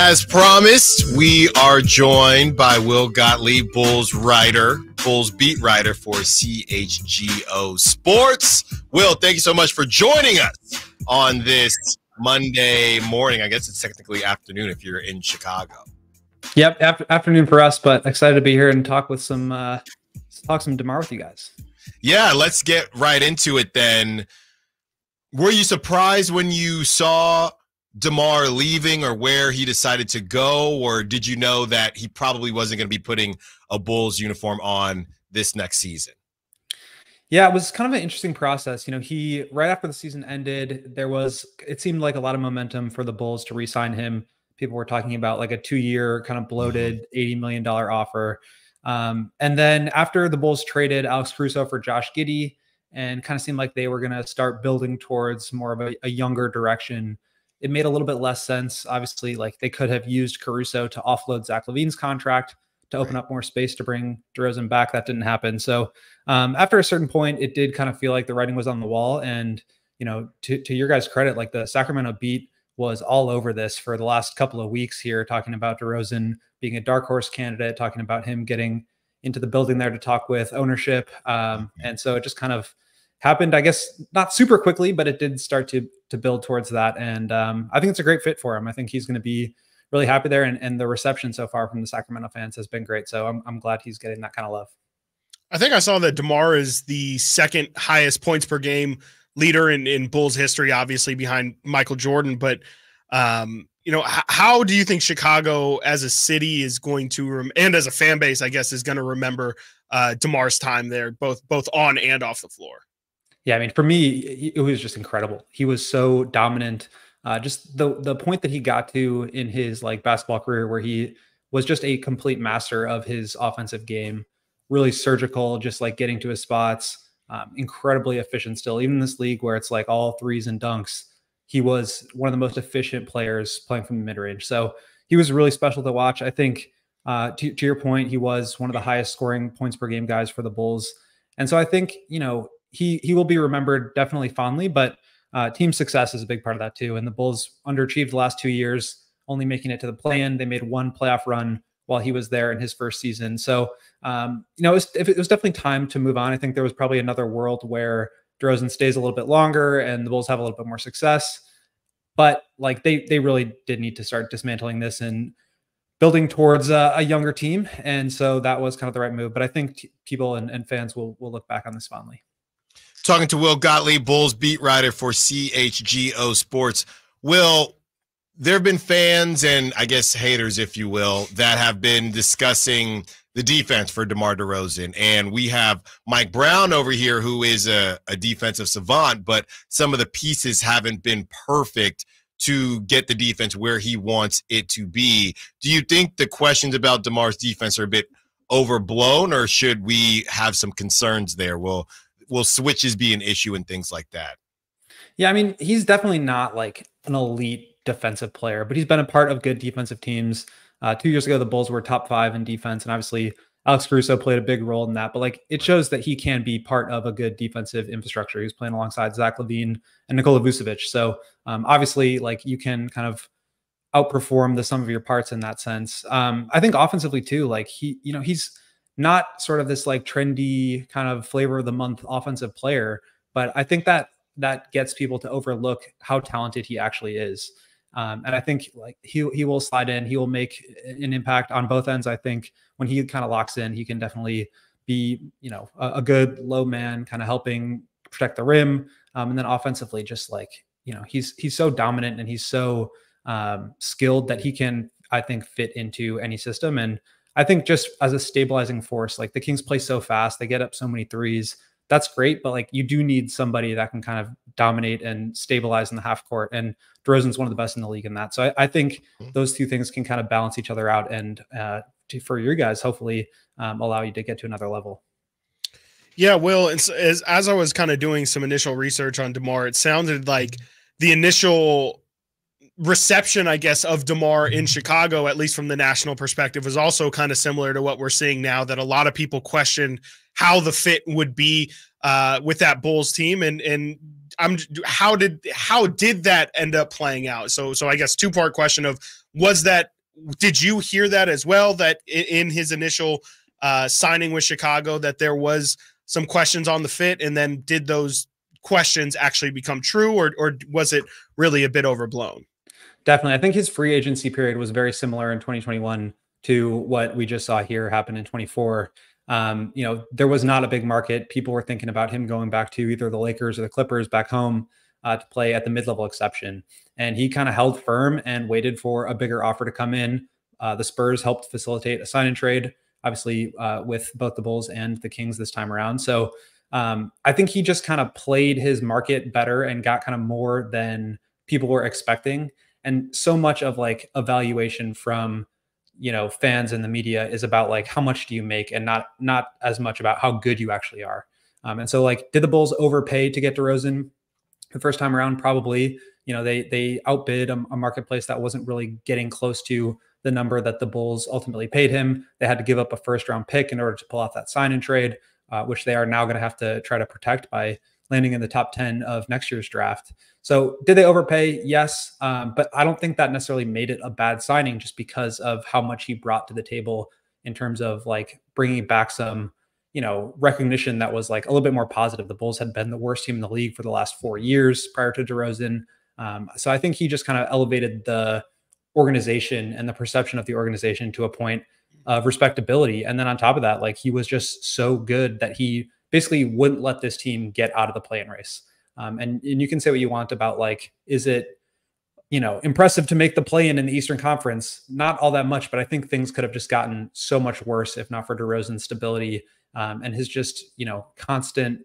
As promised, we are joined by Will Gottlieb, Bulls beat writer for CHGO Sports. Will, thank you so much for joining us on this Monday morning. I guess it's technically afternoon if you're in Chicago. Yep, afternoon for us, but excited to be here and talk some DeMar with you guys. Yeah, let's get right into it then. Were you surprised when you saw DeMar leaving or where he decided to go, or did you know that he probably wasn't going to be putting a Bulls uniform on this next season? Yeah, it was kind of an interesting process. You know, he right after the season ended, it seemed like a lot of momentum for the Bulls to re-sign him. People were talking about like a 2-year kind of bloated $80 million offer. And then after the Bulls traded Alex Caruso for Josh Giddey and kind of seemed like they were going to start building towards more of a younger direction, it made a little bit less sense. Obviously, like they could have used Caruso to offload Zach LaVine's contract to open up more space to bring DeRozan back. That didn't happen. So after a certain point, it did kind of feel like the writing was on the wall. And, you know, to your guys' credit, like the Sacramento beat was all over this for the last couple of weeks here, talking about DeRozan being a dark horse candidate, talking about him getting into the building there to talk with ownership. And so it just kind of happened, I guess, not super quickly, but it did start to build towards that. And I think it's a great fit for him. I think he's going to be really happy there. And the reception so far from the Sacramento fans has been great. So I'm glad he's getting that kind of love. I think I saw that DeMar is the second highest points per game leader in Bulls history, obviously behind Michael Jordan. But, you know, how do you think Chicago as a city is going to, and as a fan base, I guess, is going to remember DeMar's time there, both on and off the floor? Yeah, I mean, for me, it was just incredible. He was so dominant. Just the point that he got to in his like basketball career, where he was just a complete master of his offensive game, really surgical, just like getting to his spots, incredibly efficient still. Even in this league where it's like all threes and dunks, he was one of the most efficient players playing from the mid-range. So he was really special to watch. I think to your point, he was one of the highest scoring points per game guys for the Bulls. And so I think, you know, he will be remembered definitely fondly, but team success is a big part of that too. And the Bulls underachieved the last 2 years, only making it to the play-in. They made one playoff run while he was there in his first season. So, you know, it was definitely time to move on. I think there was probably another world where DeRozan stays a little bit longer and the Bulls have a little bit more success. But like they really did need to start dismantling this and building towards a younger team. And so that was kind of the right move. But I think people and fans will look back on this fondly. Talking to Will Gottlieb, Bulls beat writer for CHGO Sports. Will, there have been fans and I guess haters, if you will, that have been discussing the defense for DeMar DeRozan. And we have Mike Brown over here, who is a defensive savant, but some of the pieces haven't been perfect to get the defense where he wants it to be. Do you think the questions about DeMar's defense are a bit overblown, or should we have some concerns there? Will switches be an issue and things like that? Yeah, I mean, he's definitely not like an elite defensive player, but he's been a part of good defensive teams. 2 years ago, the Bulls were top 5 in defense, and obviously Alex Caruso played a big role in that. But like, it shows that he can be part of a good defensive infrastructure. He was playing alongside Zach LaVine and Nikola Vucevic. So obviously, like, you can kind of outperform the sum of your parts in that sense. I think offensively too, like he's not sort of this like trendy kind of flavor of the month offensive player, but I think that gets people to overlook how talented he actually is. And I think like he will slide in, he will make an impact on both ends. I think when he kind of locks in, he can definitely be, you know, a good low man, kind of helping protect the rim. And then offensively, just like, you know, he's so dominant and he's so skilled that he can, I think, fit into any system. And I think just as a stabilizing force, like the Kings play so fast, they get up so many threes. That's great, but like you do need somebody that can kind of dominate and stabilize in the half court. And DeRozan's one of the best in the league in that. So I think those two things can kind of balance each other out, and for your guys, hopefully allow you to get to another level. Yeah, Will, as I was kind of doing some initial research on DeMar, it sounded like the initial reception, I guess, of DeMar in Chicago, at least from the national perspective, was also kind of similar to what we're seeing now, that a lot of people question how the fit would be with that Bulls team. And how did that end up playing out? So I guess two-part question of did you hear that as well, that in his initial signing with Chicago that there was some questions on the fit, and then did those questions actually become true, or was it really a bit overblown? Definitely. I think his free agency period was very similar in 2021 to what we just saw here happen in 24. There was not a big market. People were thinking about him going back to either the Lakers or the Clippers back home to play at the mid-level exception. And he kind of held firm and waited for a bigger offer to come in. The Spurs helped facilitate a sign and trade, obviously, with both the Bulls and the Kings this time around. So I think he just kind of played his market better and got kind of more than people were expecting. And so much of like evaluation from, fans and the media is about like, how much do you make, and not as much about how good you actually are. And so like, did the Bulls overpay to get DeRozan the first time around? Probably. They outbid a marketplace that wasn't really getting close to the number that the Bulls ultimately paid him. They had to give up a first-round pick in order to pull off that sign and trade, which they are now going to have to try to protect by landing in the top 10 of next year's draft. So did they overpay? Yes. But I don't think that necessarily made it a bad signing just because of how much he brought to the table in terms of like bringing back some, recognition that was like a little bit more positive. The Bulls had been the worst team in the league for the last 4 years prior to DeRozan. So I think he just kind of elevated the organization and the perception of the organization to a point of respectability. And then on top of that, like he was just so good that he basically wouldn't let this team get out of the play-in race. And you can say what you want about like, is it, impressive to make the play-in the Eastern Conference? Not all that much, but I think things could have just gotten so much worse if not for DeRozan's stability and his just, constant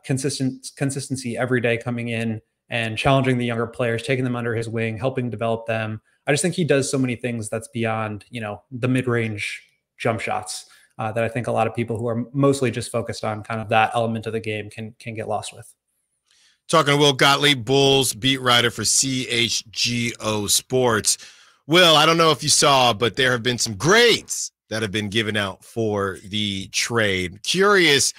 consistency every day coming in and challenging the younger players, taking them under his wing, helping develop them. I just think he does so many things that's beyond, the mid-range jump shots that I think a lot of people who are mostly just focused on kind of that element of the game can get lost with. Talking to Will Gottlieb, Bulls beat writer for CHGO Sports. Will, I don't know if you saw, but there have been some grades that have been given out for the trade. Curious,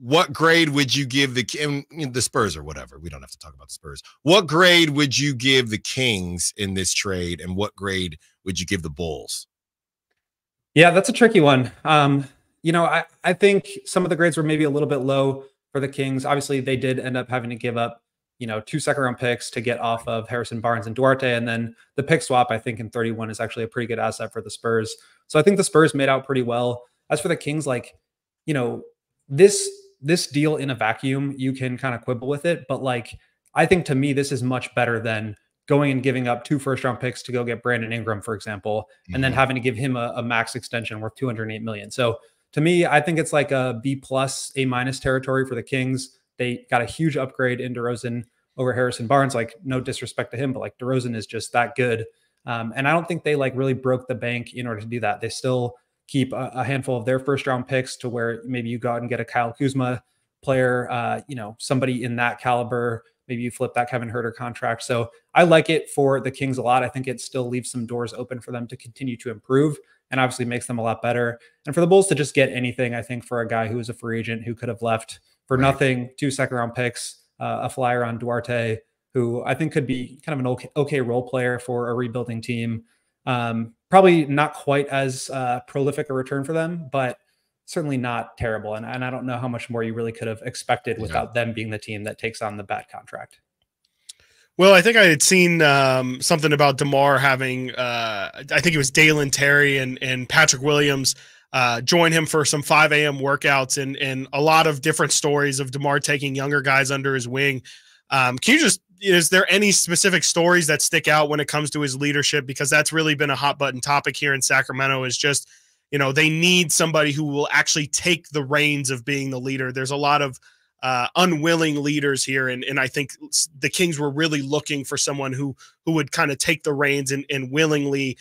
what grade would you give the Spurs or whatever? We don't have to talk about the Spurs. What grade would you give the Kings in this trade, and what grade would you give the Bulls? Yeah, that's a tricky one. I think some of the grades were maybe a little bit low for the Kings. Obviously, they did end up having to give up, 2 second-round picks to get off of Harrison Barnes and Duarte. And then the pick swap, I think, in 31 is actually a pretty good asset for the Spurs. So I think the Spurs made out pretty well. As for the Kings, like, this deal in a vacuum, you can kind of quibble with it. But like, I think to me, this is much better than going and giving up 2 first-round picks to go get Brandon Ingram, for example, and then having to give him a max extension worth $208 million. So to me, I think it's like a B+, A- territory for the Kings. They got a huge upgrade in DeRozan over Harrison Barnes. Like, no disrespect to him, but like DeRozan is just that good. And I don't think they like really broke the bank in order to do that. They still keep a handful of their first-round picks to where maybe you go out and get a Kyle Kuzma player, somebody in that caliber. Maybe you flip that Kevin Huerter contract. So I like it for the Kings a lot. I think it still leaves some doors open for them to continue to improve and obviously makes them a lot better. And for the Bulls to just get anything, I think for a guy who is a free agent who could have left for nothing, 2 second-round picks, a flyer on Duarte, who I think could be kind of an okay role player for a rebuilding team. Probably not quite as prolific a return for them, but certainly not terrible. And I don't know how much more you really could have expected without them being the team that takes on the bad contract. Well, I think I had seen something about DeMar having, I think it was Dalen Terry and Patrick Williams join him for some 5 a.m. workouts and a lot of different stories of DeMar taking younger guys under his wing. Can you just, is there any specific stories that stick out when it comes to his leadership? Because that's really been a hot button topic here in Sacramento, is just, they need somebody who will actually take the reins of being the leader. There's a lot of unwilling leaders here. And I think the Kings were really looking for someone who would kind of take the reins and willingly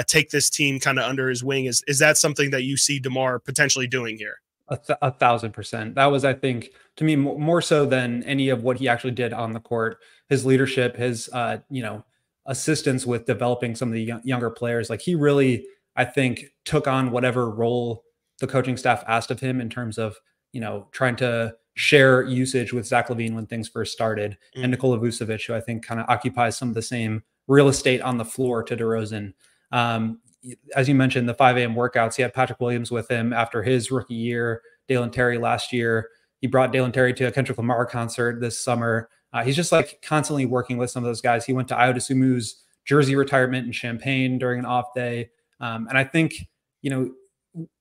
take this team kind of under his wing. Is that something that you see DeMar potentially doing here? 1,000%. That was, I think, to me, more so than any of what he actually did on the court, his leadership, his, assistance with developing some of the younger players. Like, he really, I think, took on whatever role the coaching staff asked of him in terms of, trying to share usage with Zach LaVine when things first started, and Nikola Vucevic, who I think kind of occupies some of the same real estate on the floor to DeRozan. As you mentioned, the 5 a.m. workouts, he had Patrick Williams with him after his rookie year, Dalen Terry last year. He brought Dalen Terry to a Kendrick Lamar concert this summer. He's just like constantly working with some of those guys. He went to Ayo Dosunmu's jersey retirement in Champaign during an off day. And I think,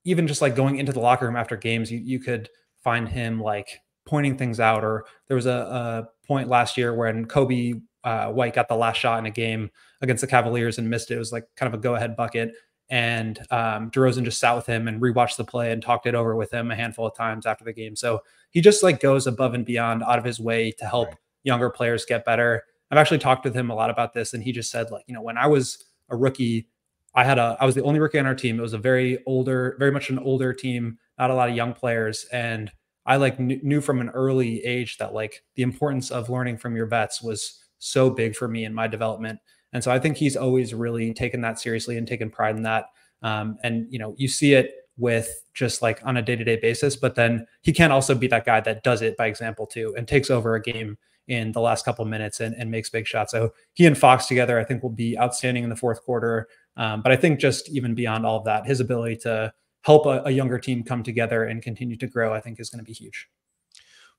even just like going into the locker room after games, you could find him like pointing things out. Or there was a point last year when Kobe White got the last shot in a game against the Cavaliers and missed it. It was like kind of a go-ahead bucket. And DeRozan just sat with him and rewatched the play and talked it over with him a handful of times after the game. So he just like goes above and beyond out of his way to help younger players get better. I've actually talked with him a lot about this, and he just said, like, when I was a rookie, I was the only rookie on our team. It was a very much an older team, not a lot of young players. And I like knew from an early age that like the importance of learning from your vets was so big for me in my development. And so I think he's always really taken that seriously and taken pride in that. And, you see it with just like on a day-to-day basis, but then he can also be that guy that does it by example too, and takes over a game in the last couple of minutes and makes big shots. So he and Fox together, I think, will be outstanding in the fourth quarter. But I think just even beyond all of that, his ability to help a younger team come together and continue to grow, I think is going to be huge.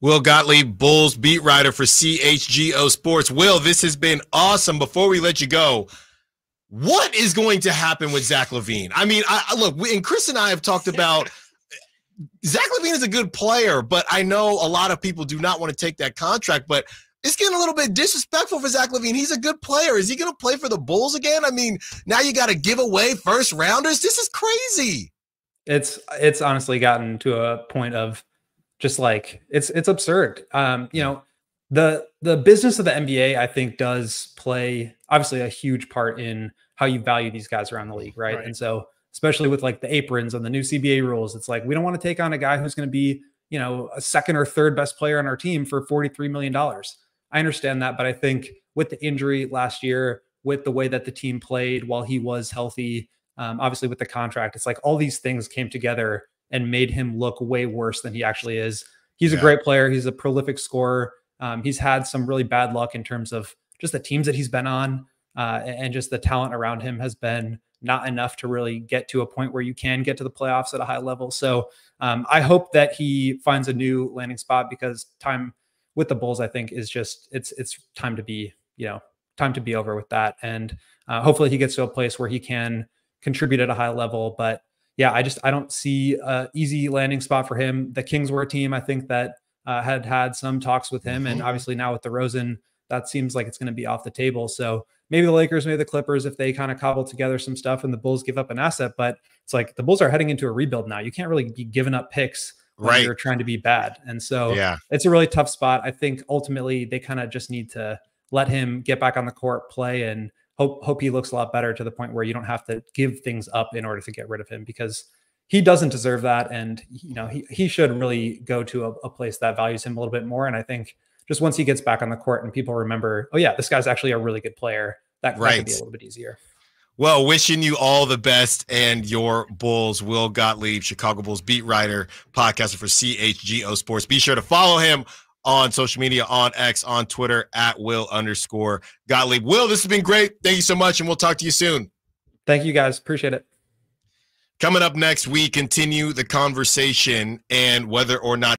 Will Gottlieb, Bulls beat writer for CHGO Sports. Will, this has been awesome. Before we let you go, what is going to happen with Zach LaVine? I mean, look, and Chris and I have talked about Zach LaVine is a good player, but I know a lot of people do not want to take that contract, but it's getting a little bit disrespectful for Zach LaVine. He's a good player. Is he going to play for the Bulls again? I mean, now you got to give away first rounders. This is crazy. It's honestly gotten to a point of just like, it's absurd. The business of the NBA, I think, does play obviously a huge part in how you value these guys around the league. Right. And so, especially with like the aprons and the new CBA rules, it's like, we don't want to take on a guy who's going to be, a second or third best player on our team for $43 million. I understand that. But I think with the injury last year, with the way that the team played while he was healthy, obviously with the contract, it's like all these things came together and made him look way worse than he actually is. He's a great player. He's a prolific scorer. He's had some really bad luck in terms of just the teams that he's been on, and just the talent around him has been not enough to really get to a point where you can get to the playoffs at a high level. So I hope that he finds a new landing spot, because time with the Bulls, I think, is just, it's time to be, time to be over with that. And hopefully he gets to a place where he can contribute at a high level. But yeah, I don't see an easy landing spot for him. The Kings were a team, I think, that had some talks with him. And obviously now with DeRozan, that seems like it's going to be off the table. So maybe the Lakers, maybe the Clippers, if they kind of cobble together some stuff and the Bulls give up an asset. But it's like the Bulls are heading into a rebuild now. You can't really be giving up picks when you're trying to be bad. And so it's a really tough spot. I think ultimately they kind of just need to let him get back on the court, play, and hope he looks a lot better, to the point where you don't have to give things up in order to get rid of him, because he doesn't deserve that. And, he should really go to a place that values him a little bit more. And I think just once he gets back on the court and people remember, oh yeah, this guy's actually a really good player, that could be a little bit easier. Well, wishing you all the best and your Bulls. Will Gottlieb, Chicago Bulls beat writer, podcaster for CHGO Sports. Be sure to follow him on social media, on X, on Twitter, at Will_Gottlieb. Will, this has been great. Thank you so much, and we'll talk to you soon. Thank you, guys. Appreciate it. Coming up next, we continue the conversation and whether or not